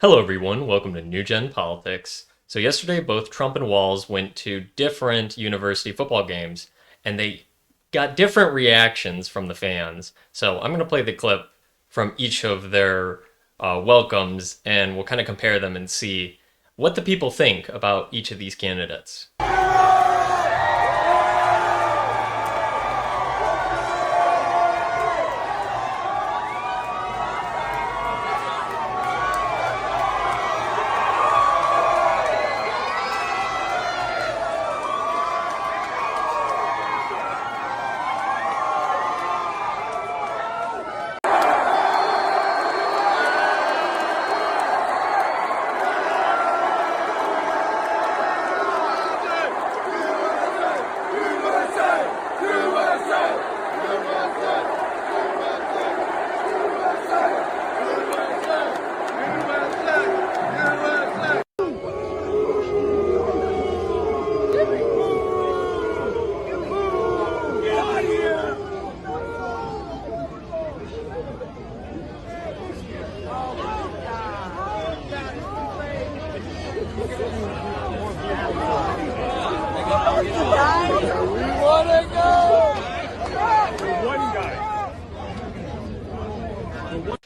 Hello, everyone. Welcome to New Gen Politics. So, yesterday, both Trump and Walz went to different university football games, and they got different reactions from the fans. So, I'm going to play the clip from each of their welcomes, and we'll kind of compare them and see what the people think about each of these candidates.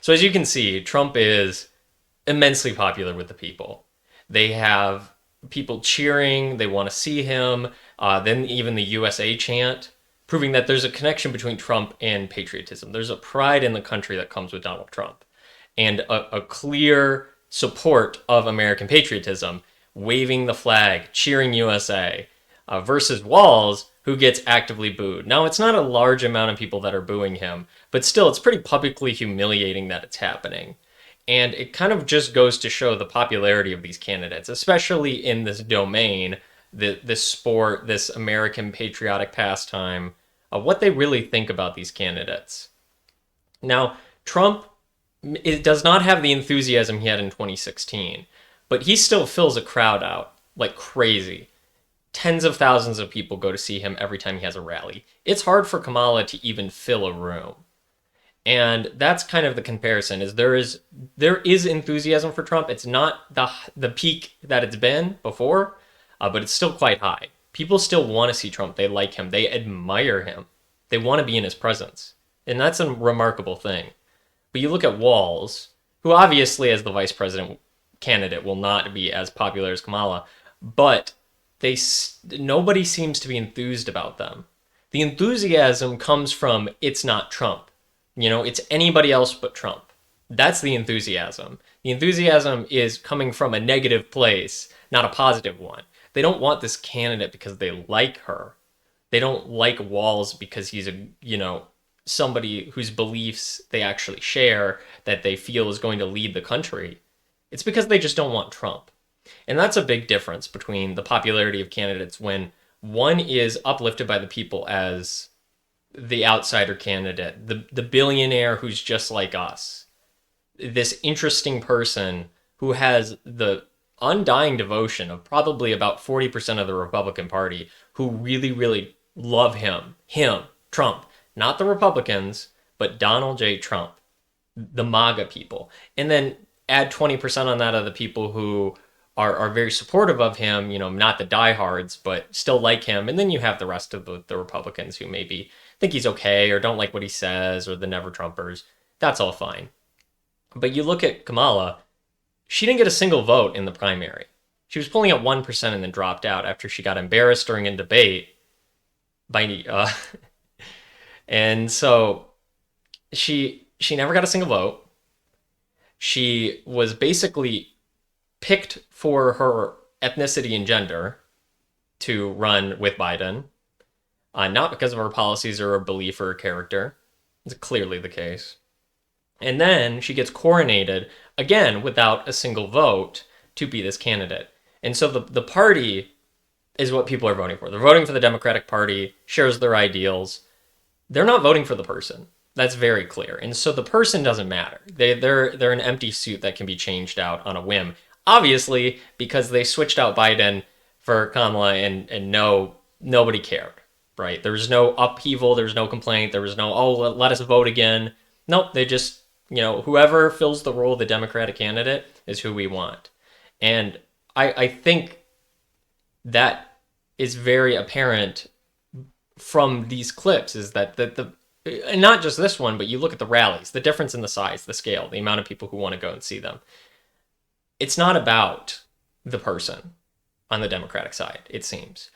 So as you can see, Trump is immensely popular with the people. They have people cheering, they want to see him, then even the USA chant, proving that there's a connection between Trump and patriotism. There's a pride in the country that comes with Donald Trump, and a clear support of American patriotism, waving the flag, cheering USA, versus Walz, who gets actively booed. Now, it's not a large amount of people that are booing him, but still, it's pretty publicly humiliating that it's happening. And it kind of just goes to show the popularity of these candidates, especially in this domain, this sport, this American patriotic pastime, what they really think about these candidates. Now, Trump does not have the enthusiasm he had in 2016, but he still fills a crowd out like crazy. Tens of thousands of people go to see him every time he has a rally. It's hard for Kamala to even fill a room. And that's kind of the comparison, is there is enthusiasm for Trump. It's not the peak that it's been before, but it's still quite high. People still want to see Trump. They like him. They admire him. They want to be in his presence. And that's a remarkable thing. But you look at Walz, who obviously as the vice president candidate will not be as popular as Kamala, but nobody seems to be enthused about them. The enthusiasm comes from it's not Trump. It's anybody else but Trump. That's the enthusiasm. The enthusiasm is coming from a negative place, not a positive one. They don't want this candidate because they like her. They don't like Walz because he's somebody whose beliefs they actually share, that they feel is going to lead the country. It's because they just don't want Trump. And that's a big difference between the popularity of candidates when one is uplifted by the people as the outsider candidate, the billionaire who's just like us, this interesting person who has the undying devotion of probably about 40% of the Republican Party who really, really love him, Trump, not the Republicans, but Donald J. Trump, the MAGA people. And then add 20% on that of the people who are very supportive of him, not the diehards, but still like him. And then you have the rest of the Republicans who maybe think he's okay or don't like what he says, or the never Trumpers. That's all fine. But you look at Kamala, she didn't get a single vote in the primary. She was polling at 1% and then dropped out after she got embarrassed during a debate and so she never got a single vote. She was basically picked for her ethnicity and gender to run with Biden, not because of her policies or her belief or her character. It's clearly the case. And then she gets coronated, again, without a single vote to be this candidate. And so the party is what people are voting for. They're voting for the Democratic Party, shares their ideals. They're not voting for the person. That's very clear. And so the person doesn't matter. They're an empty suit that can be changed out on a whim. Obviously, because they switched out Biden for Kamala and nobody cared, right? There was no upheaval. There was no complaint. There was no, let us vote again. Nope, they just, whoever fills the role of the Democratic candidate, is who we want. And I think that is very apparent from these clips, is that and not just this one, but you look at the rallies, the difference in the size, the scale, the amount of people who want to go and see them. It's not about the person on the Democratic side, it seems.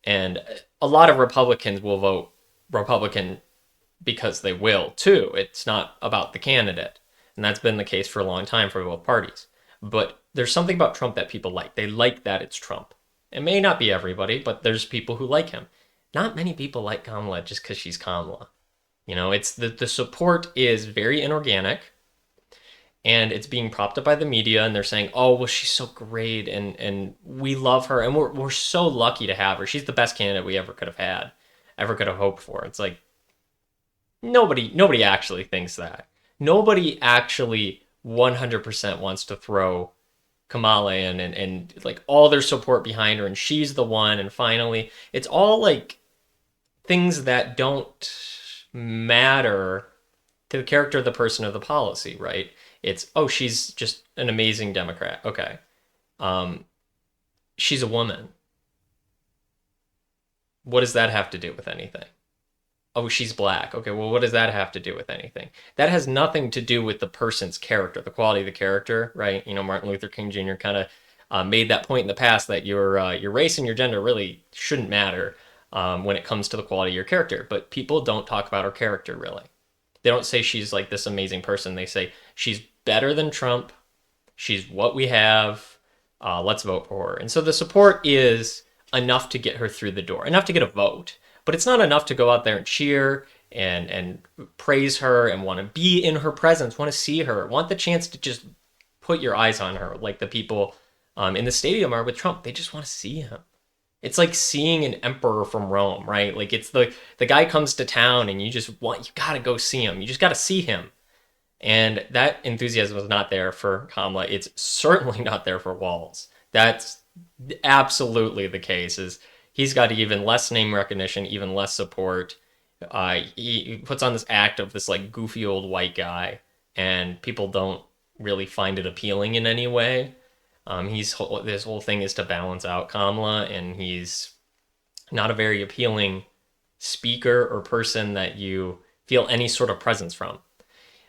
And a lot of Republicans will vote Republican because they will too. It's not about the candidate. And that's been the case for a long time for both parties. But there's something about Trump that people like. They like that it's Trump. It may not be everybody, but there's people who like him. Not many people like Kamala just because she's Kamala. It's the support is very inorganic, and it's being propped up by the media, and they're saying, oh, well, she's so great, and we love her, and we're so lucky to have her. She's the best candidate we ever could have had, ever could have hoped for. It's like, nobody actually thinks that. Nobody actually 100% wants to throw Kamala in and like all their support behind her, and she's the one, and finally, it's all like things that don't matter to the character of the person or the policy, right? It's, oh, she's just an amazing Democrat. Okay. She's a woman. What does that have to do with anything? Oh, she's black. Okay, well, what does that have to do with anything? That has nothing to do with the person's character, the quality of the character, right? Martin Luther King Jr. kind of made that point in the past that your race and your gender really shouldn't matter when it comes to the quality of your character. But people don't talk about her character, really. They don't say she's like this amazing person. They say she's better than Trump. She's what we have. Let's vote for her. And so the support is enough to get her through the door, enough to get a vote. But it's not enough to go out there and cheer and praise her and want to be in her presence, want to see her, want the chance to just put your eyes on her like the people in the stadium are with Trump. They just want to see him. It's like seeing an emperor from Rome, right? Like it's the guy comes to town and you gotta go see him. You just gotta see him. And that enthusiasm was not there for Kamala. It's certainly not there for Walz. That's absolutely the case. He's got even less name recognition, even less support. He puts on this act of this like goofy old white guy, and people don't really find it appealing in any way. His whole thing is to balance out Kamala, and he's not a very appealing speaker or person that you feel any sort of presence from.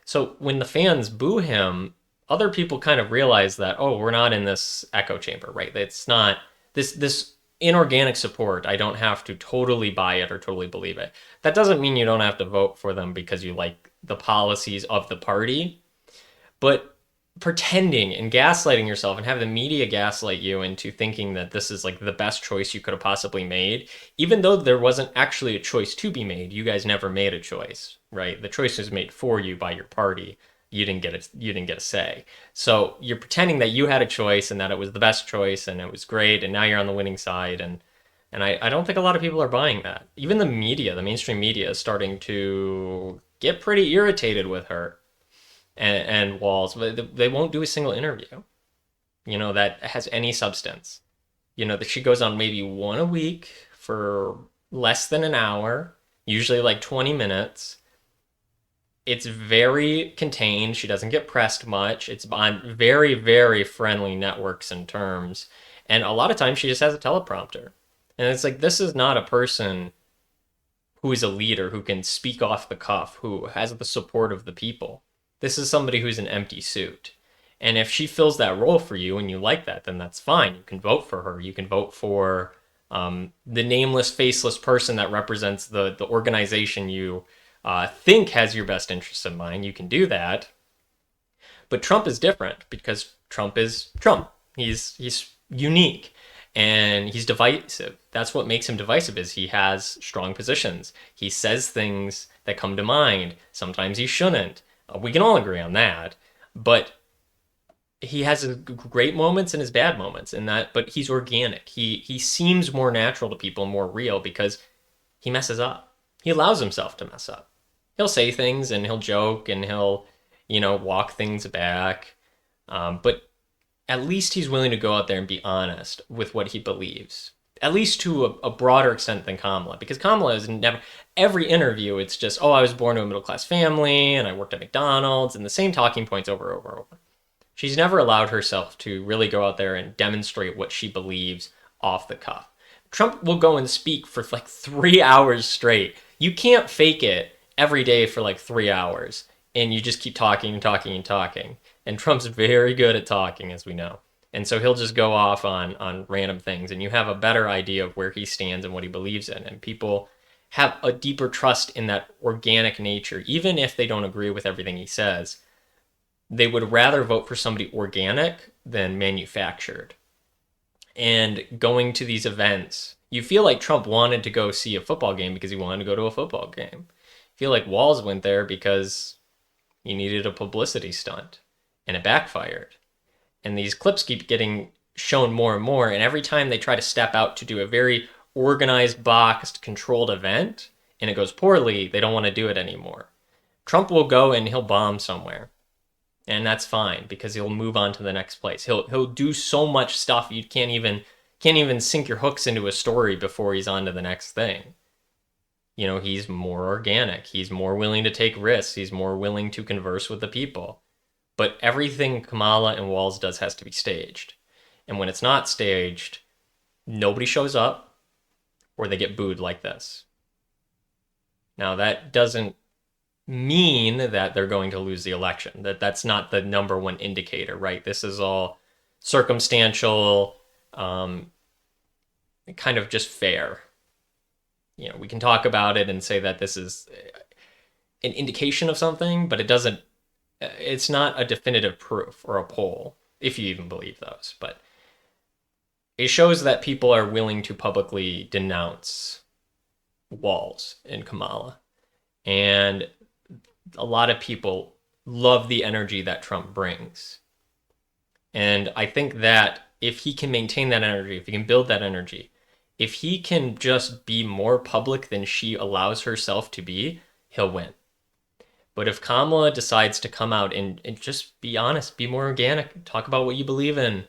So when the fans boo him, other people kind of realize that, oh, we're not in this echo chamber, right? It's not this inorganic support. I don't have to totally buy it or totally believe it. That doesn't mean you don't have to vote for them because you like the policies of the party, but pretending and gaslighting yourself and have the media gaslight you into thinking that this is like the best choice you could have possibly made, even though there wasn't actually a choice to be made. You guys never made a choice, right? The choice was made for you by your party. You didn't get a say. So you're pretending that you had a choice and that it was the best choice and it was great and now you're on the winning side, and I don't think a lot of people are buying that. Even the media, the mainstream media, is starting to get pretty irritated with her and Walz. They won't do a single interview, that has any substance. That she goes on maybe one a week for less than an hour, usually like 20 minutes. It's very contained. She doesn't get pressed much. It's on very, very friendly networks and terms. And a lot of times she just has a teleprompter. And it's like, this is not a person who is a leader, who can speak off the cuff, who has the support of the people. This is somebody who's an empty suit. And if she fills that role for you and you like that, then that's fine. You can vote for her. You can vote for the nameless, faceless person that represents the organization you think has your best interests in mind. You can do that. But Trump is different because Trump is Trump. He's unique and he's divisive. That's what makes him divisive, is he has strong positions. He says things that come to mind. Sometimes he shouldn't. We can all agree on that. But he has his great moments and his bad moments in that, but he's organic. He seems more natural to people, more real, because he messes up. He allows himself to mess up. He'll say things and he'll joke and he'll, walk things back. But at least he's willing to go out there and be honest with what he believes, at least to a broader extent than Kamala, because Kamala is never, every interview, it's just, oh, I was born to a middle-class family and I worked at McDonald's, and the same talking points over and over and over. She's never allowed herself to really go out there and demonstrate what she believes off the cuff. Trump will go and speak for like 3 hours straight. You can't fake it every day for like 3 hours and you just keep talking and talking and talking. And Trump's very good at talking, as we know. And so he'll just go off on random things, and you have a better idea of where he stands and what he believes in. And people have a deeper trust in that organic nature, even if they don't agree with everything he says. They would rather vote for somebody organic than manufactured. And going to these events, you feel like Trump wanted to go see a football game because he wanted to go to a football game. I feel like Walz went there because he needed a publicity stunt, and it backfired. And these clips keep getting shown more and more, and every time they try to step out to do a very organized, boxed, controlled event, and it goes poorly, they don't want to do it anymore. Trump will go and he'll bomb somewhere. And that's fine because he'll move on to the next place. He'll do so much stuff you can't even sink your hooks into a story before he's on to the next thing. You know, he's more organic. He's more willing to take risks. He's more willing to converse with the people. But everything Kamala and Walz does has to be staged. And when it's not staged, nobody shows up or they get booed like this. Now, that doesn't mean that they're going to lose the election. That's not the number one indicator, right? This is all circumstantial, kind of just fair. You know, we can talk about it and say that this is an indication of something, but it's not a definitive proof or a poll, if you even believe those. But it shows that people are willing to publicly denounce Walz and Kamala. And a lot of people love the energy that Trump brings. And I think that if he can maintain that energy, if he can build that energy, if he can just be more public than she allows herself to be, he'll win. But if Kamala decides to come out and just be honest, be more organic, talk about what you believe in,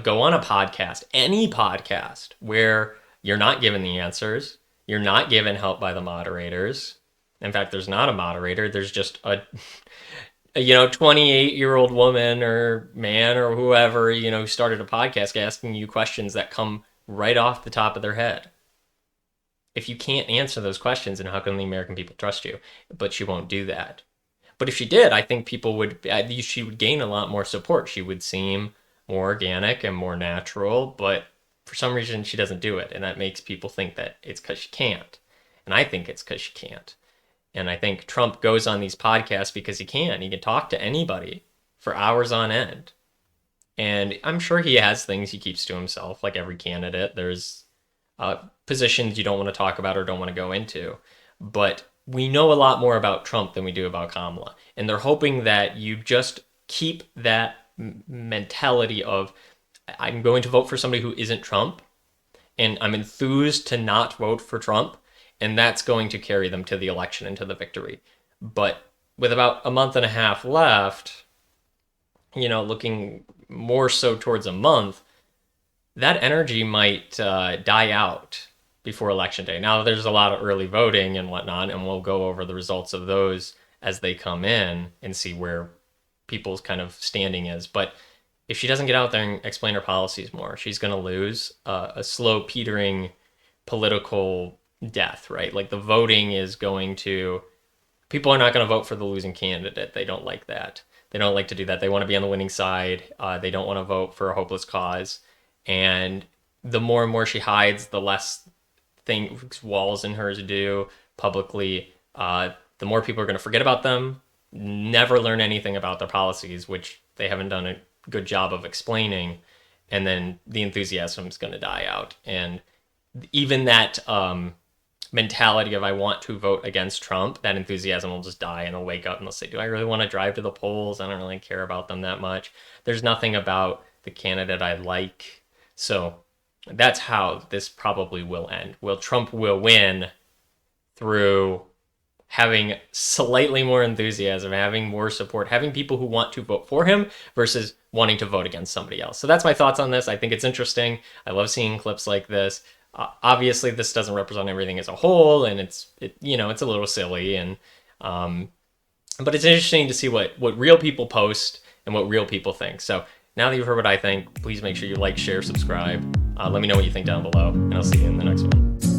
go on a podcast, any podcast, where you're not given the answers, you're not given help by the moderators. In fact, there's not a moderator. There's just a 28-year-old woman or man or whoever, who started a podcast asking you questions that come right off the top of their head. If you can't answer those questions, then how can the American people trust you? But she won't do that. But if she did, I think she would gain a lot more support. She would seem more organic and more natural, but for some reason she doesn't do it. And that makes people think that it's because she can't. And I think it's because she can't. And I think Trump goes on these podcasts because he can. He can talk to anybody for hours on end. And I'm sure he has things he keeps to himself, like every candidate. There's positions you don't want to talk about or don't want to go into. But we know a lot more about Trump than we do about Kamala. And they're hoping that you just keep that mentality of, I'm going to vote for somebody who isn't Trump, and I'm enthused to not vote for Trump. And that's going to carry them to the election and to the victory. But with about a month and a half left, looking more so towards a month, that energy might die out before Election Day. Now, there's a lot of early voting and whatnot, and we'll go over the results of those as they come in and see where people's kind of standing is. But if she doesn't get out there and explain her policies more, she's going to lose a slow petering political death, right? Like the voting is people are not going to vote for the losing candidate. They don't like that. They don't like to do that. They want to be on the winning side. They don't want to vote for a hopeless cause. And the more and more she hides, the less things Walz and hers do publicly, the more people are going to forget about them, never learn anything about their policies, which they haven't done a good job of explaining. And then the enthusiasm is going to die out. And even that mentality of I want to vote against Trump, that enthusiasm will just die, and they'll wake up and they'll say, do I really want to drive to the polls? I don't really care about them that much. There's nothing about the candidate I like. So that's how this probably will end. Trump will win through having slightly more enthusiasm, having more support, having people who want to vote for him versus wanting to vote against somebody else. So that's my thoughts on this. I think it's interesting. I love seeing clips like this. Obviously, this doesn't represent everything as a whole, and it's a little silly, and but it's interesting to see what real people post and what real people think. So now that you've heard what I think, please make sure you like, share, subscribe. Let me know what you think down below, and I'll see you in the next one.